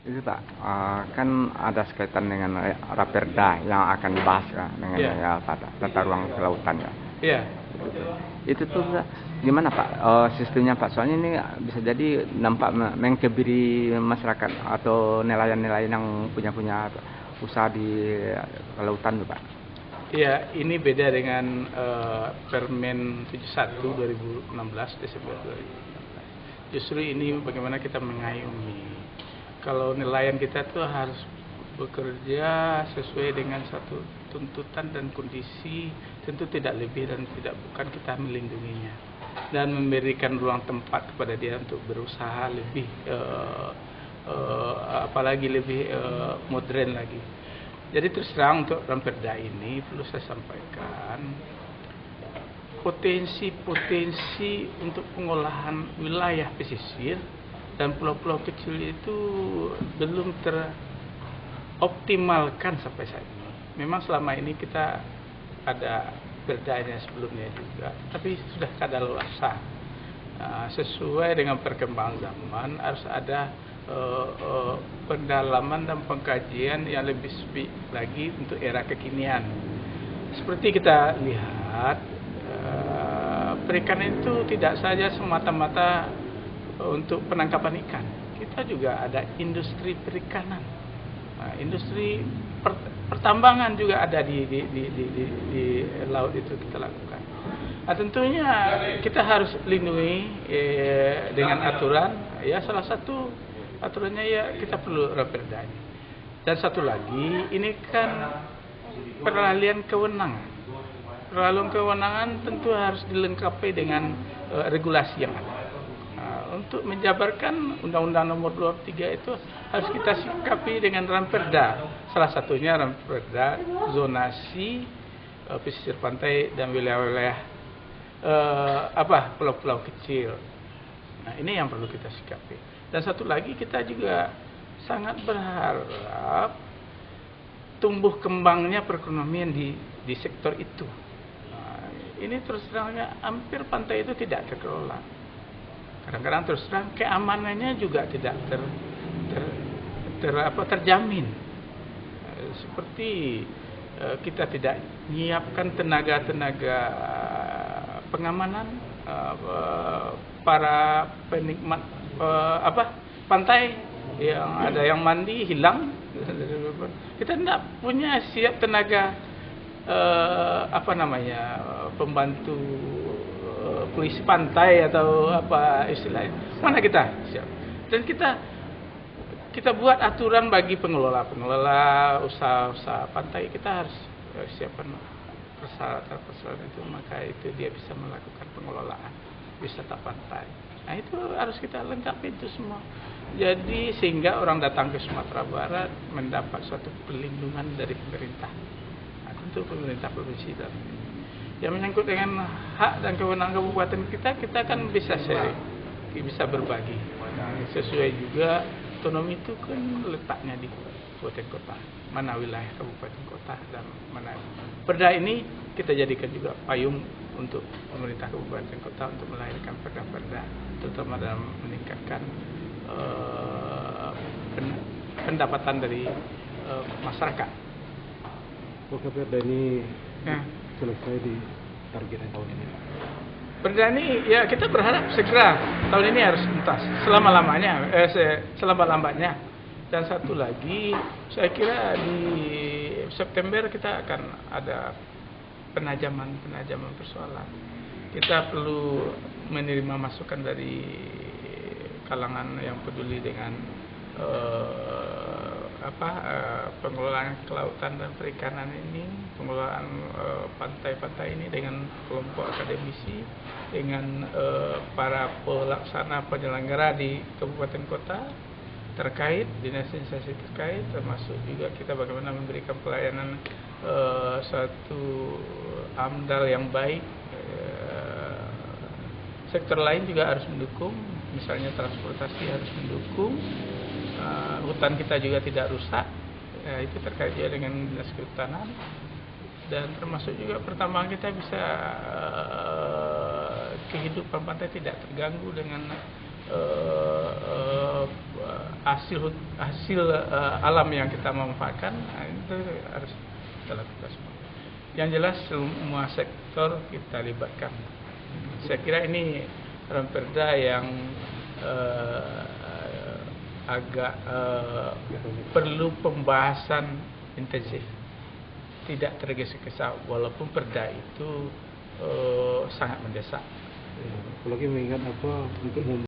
Itu Pak, kan ada sekaitan dengan Raperda yang akan dibahas ya, dengan ya, tata ruang kelautan ya. Iya. Itu tuh gimana Pak sistemnya Pak? Soalnya ini bisa jadi nampak mengkebiri masyarakat atau nelayan-nelayan yang punya usaha di kelautan tuh Pak. Iya, ini beda dengan Permen 71 2016 Desember 2016. Justru ini bagaimana kita mengayomi. Kalau nelayan kita tuh harus bekerja sesuai dengan satu tuntutan dan kondisi, tentu tidak lebih dan tidak bukan, kita melindunginya dan memberikan ruang tempat kepada dia untuk berusaha lebih apalagi lebih modern lagi. Jadi terus terang untuk Raperda ini perlu saya sampaikan, potensi untuk pengolahan wilayah pesisir dan pulau-pulau kecil itu belum teroptimalkan sampai saat ini. Memang selama ini kita ada perdanya sebelumnya juga, tapi sudah kadaluarsa. Sesuai dengan perkembangan zaman harus ada pendalaman dan pengkajian yang lebih spesifik lagi untuk era kekinian. Seperti kita lihat, perikanan itu tidak saja semata-mata untuk penangkapan ikan. Kita juga ada industri perikanan, industri pertambangan juga ada di laut itu kita lakukan. Nah, tentunya kita harus lindungi dengan aturan. Ya, salah satu aturannya ya kita perlu Raperda. Dan satu lagi, ini kan peralihan kewenangan. Peralihan kewenangan tentu harus dilengkapi dengan regulasi yang ada. Untuk menjabarkan Undang-Undang Nomor 23 itu harus kita sikapi dengan Raperda. Salah satunya Raperda zonasi pesisir pantai dan wilayah-wilayah pulau-pulau kecil. Nah, ini yang perlu kita sikapi. Dan satu lagi, kita juga sangat berharap tumbuh kembangnya perekonomian di sektor itu. Nah, ini terus terangnya hampir pantai itu tidak terkelola. Kadang-kadang terus terang keamanannya juga tidak terjamin. Seperti kita tidak menyiapkan tenaga pengamanan, para penikmat pantai yang ada yang mandi hilang. Kita tidak punya siap tenaga pembantu polisi pantai atau apa istilahnya. Mana kita siap? Dan kita buat aturan bagi pengelola usaha pantai. Kita harus siapkan persyaratan itu, maka itu dia bisa melakukan pengelolaan wisata pantai. Nah, itu harus kita lengkapi itu semua. Jadi sehingga orang datang ke Sumatera Barat mendapat suatu perlindungan dari pemerintah. Nah, tentu pemerintah provinsi dan yang menyangkut dengan hak dan kewenangan kabupaten kita kan bisa sharing, bisa berbagi. Sesuai juga otonomi itu kan letaknya di kabupaten kota, mana wilayah kabupaten kota dan mana. Perda ini kita jadikan juga payung untuk pemerintah kabupaten kota untuk melahirkan perda-perda, terutama dalam meningkatkan pendapatan dari masyarakat. Apakah perda ini selesai di target tahun ini? Perda ini ya kita berharap segera tahun ini harus tuntas selama-lambatnya. Dan satu lagi, saya kira di September kita akan ada penajaman persoalan. Kita perlu menerima masukan dari kalangan yang peduli dengan pengelolaan kelautan dan perikanan ini, pengelolaan pantai-pantai ini dengan kelompok akademisi, dengan para pelaksana penyelenggara di kabupaten kota terkait, dinas instansi terkait, termasuk juga kita bagaimana memberikan pelayanan suatu AMDAL yang baik. Sektor lain juga harus mendukung, misalnya transportasi harus mendukung. Hutan kita juga tidak rusak, itu terkait juga dengan dinas kehutanan, dan termasuk juga pertambangan kita bisa kehidupan pantai tidak terganggu dengan hasil alam yang kita manfaatkan, itu harus kita lakukan semua. Yang jelas semua sektor kita libatkan. Saya kira ini Perda yang agak perlu pembahasan intensif, tidak tergesa-gesa, walaupun Perda itu sangat mendesak. Apalagi mengingat untuk